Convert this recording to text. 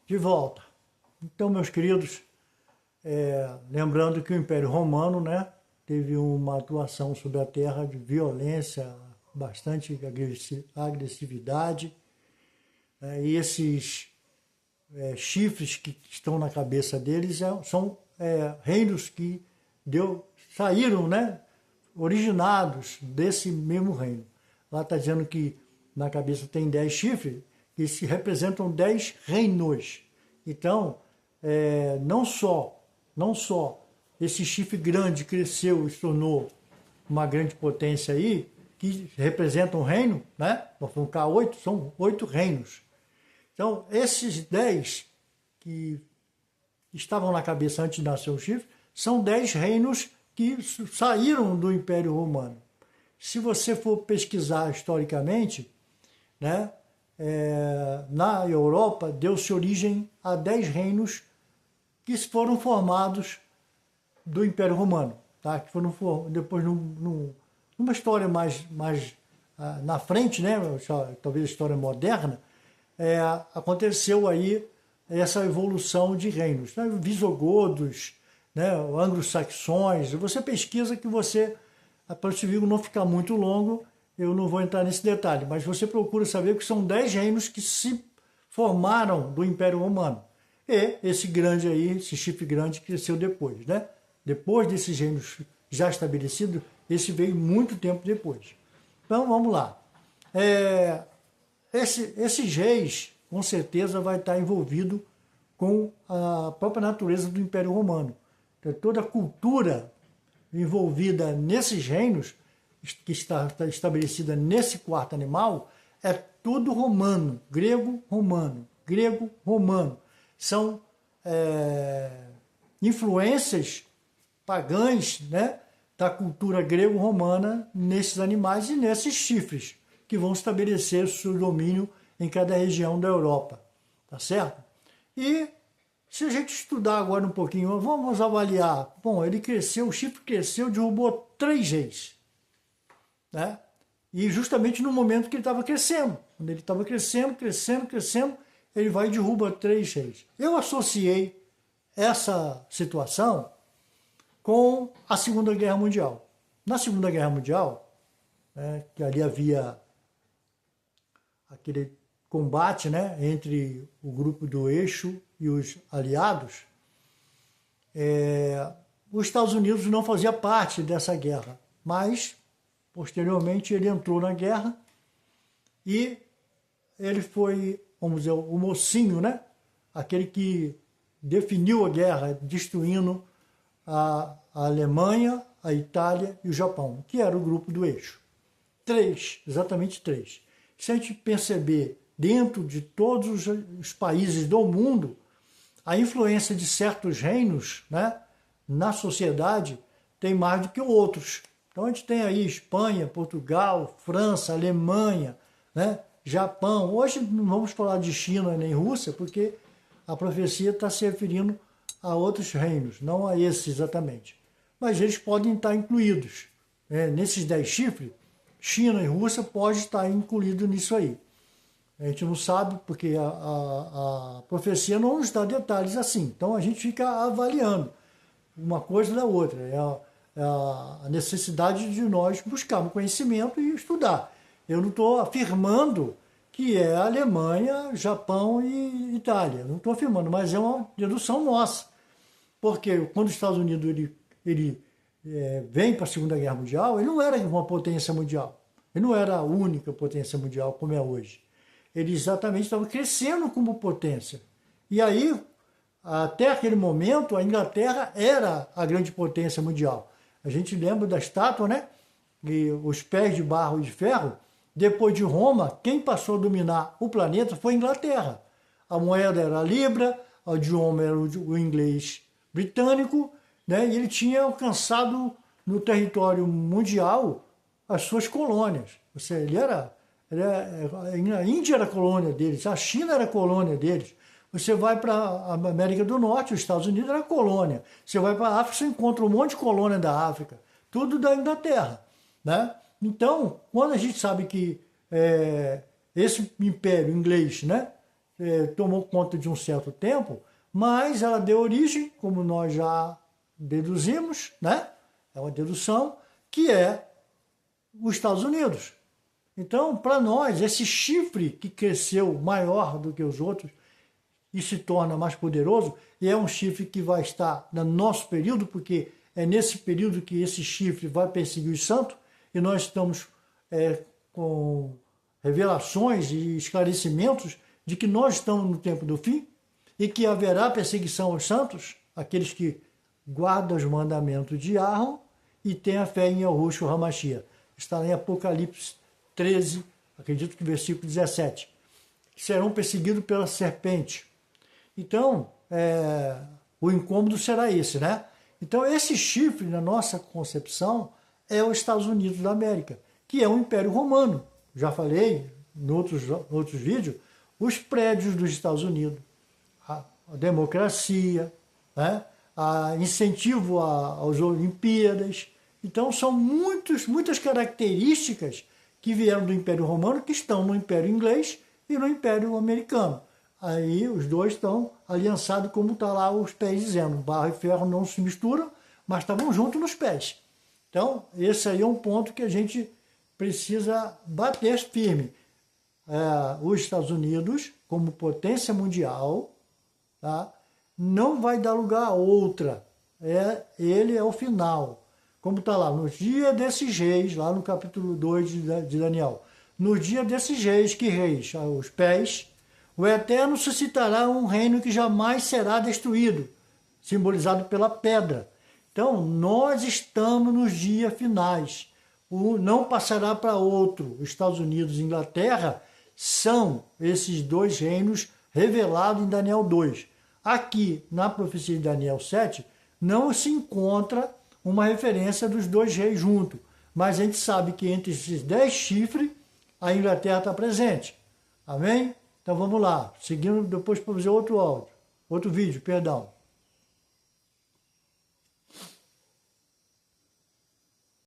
De volta. Então, meus queridos, lembrando que o Império Romano, né, teve uma atuação sobre a terra de violência, bastante agressividade, e esses chifres que estão na cabeça deles são reinos que saíram, né, originados desse mesmo reino. Lá está dizendo que na cabeça tem 10 chifres, que se representam 10 reinos. Então, não só esse chifre grande cresceu e se tornou uma grande potência aí, que representa um reino, né? Vão ficar 8, são 8 reinos. Então, esses 10 que estavam na cabeça antes de nascer o chifre, são 10 reinos que saíram do Império Romano. Se você for pesquisar historicamente, né, na Europa deu-se origem a 10 reinos que foram formados do Império Romano, tá? Que foram depois numa história mais na frente, né, talvez a história moderna, aconteceu aí essa evolução de reinos, né? Visigodos, né, anglo-saxões. Você pesquisa que você, para esse vídeo não ficar muito longo, eu não vou entrar nesse detalhe, mas você procura saber que são 10 reinos que se formaram do Império Romano. E esse grande aí, esse chifre grande, cresceu depois, né? Depois desses reinos já estabelecidos, esse veio muito tempo depois. Então, vamos lá. Esses reis, com certeza, vai estar envolvido com a própria natureza do Império Romano. Então, toda a cultura envolvida nesses reinos, que está estabelecida nesse quarto animal, é tudo romano, grego-romano, grego-romano. São influências pagãs, né, da cultura grego-romana nesses animais e nesses chifres, que vão estabelecer o seu domínio em cada região da Europa, tá certo? E se a gente estudar agora um pouquinho, vamos avaliar. Bom, ele cresceu, o chifre cresceu, derrubou 3 reis, né? E justamente no momento que ele estava crescendo, quando ele estava crescendo, ele vai e derruba 3 reis. Eu associei essa situação com a Segunda Guerra Mundial. Na Segunda Guerra Mundial, né, que ali havia aquele combate, né, entre o grupo do Eixo e os aliados, os Estados Unidos não fazia parte dessa guerra, mas posteriormente ele entrou na guerra e ele foi, vamos dizer, o mocinho, né, aquele que definiu a guerra, destruindo a Alemanha, a Itália e o Japão, que era o grupo do Eixo. 3, exatamente 3. Se a gente perceber dentro de todos os países do mundo, a influência de certos reinos, né, na sociedade tem mais do que outros. Então a gente tem aí Espanha, Portugal, França, Alemanha, né, Japão. Hoje não vamos falar de China nem Rússia, porque a profecia está se referindo a outros reinos, não a esses exatamente. Mas eles podem estar incluídos. Nesses 10 chifres, China e Rússia podem estar incluídos nisso aí. A gente não sabe, porque a profecia não nos dá detalhes assim. Então a gente fica avaliando uma coisa da outra. A necessidade de nós buscarmos conhecimento e estudar. Eu não estou afirmando que é Alemanha, Japão e Itália. Não estou afirmando, mas é uma dedução nossa. Porque quando os Estados Unidos ele vem para a Segunda Guerra Mundial, ele não era uma potência mundial. Ele não era a única potência mundial como é hoje. Ele exatamente estava crescendo como potência. E aí, até aquele momento, a Inglaterra era a grande potência mundial. A gente lembra da estátua, né? E os pés de barro e de ferro. Depois de Roma, quem passou a dominar o planeta foi a Inglaterra. A moeda era a libra, o idioma era o inglês britânico, né? E ele tinha alcançado no território mundial as suas colônias. Ou seja, a Índia era colônia deles, a China era colônia deles. Você vai para a América do Norte, os Estados Unidos era colônia. Você vai para a África, você encontra um monte de colônia da África. Tudo da Inglaterra, né? Então, quando a gente sabe que esse império inglês, né, tomou conta de um certo tempo, mas ela deu origem, como nós já deduzimos, né? É uma dedução, que é os Estados Unidos. Então, para nós, esse chifre que cresceu maior do que os outros e se torna mais poderoso, e é um chifre que vai estar no nosso período, porque é nesse período que esse chifre vai perseguir os santos, e nós estamos com revelações e esclarecimentos de que nós estamos no tempo do fim e que haverá perseguição aos santos, aqueles que guardam os mandamentos de Yahweh e têm a fé em Yahushua HaMashiach. Está em Apocalipse 13, acredito que versículo 17. Serão perseguidos pela serpente. Então, o incômodo será esse, né? Então, esse chifre, na nossa concepção, é os Estados Unidos da América, que é o Império Romano. Já falei em outros vídeos, os prédios dos Estados Unidos, a democracia, né? A incentivo às Olimpíadas. Então, são muitas características que vieram do Império Romano, que estão no Império Inglês e no Império Americano. Aí os dois estão aliançados, como está lá os pés dizendo. Barro e ferro não se misturam, mas estavam juntos nos pés. Então, esse aí é um ponto que a gente precisa bater firme. Os Estados Unidos, como potência mundial, tá, não vai dar lugar a outra. Ele é o final. Como está lá, no dia desses reis, lá no capítulo 2 de Daniel, no dia desses reis, que reis? Os pés, o Eterno suscitará um reino que jamais será destruído, simbolizado pela pedra. Então, nós estamos nos dias finais. Não passará para outro. Os Estados Unidos e Inglaterra são esses dois reinos revelados em Daniel 2. Aqui, na profecia de Daniel 7, não se encontra uma referência dos dois reis juntos. Mas a gente sabe que entre esses 10 chifres, a Inglaterra está presente. Amém? Então vamos lá. Seguindo depois para fazer outro vídeo, perdão.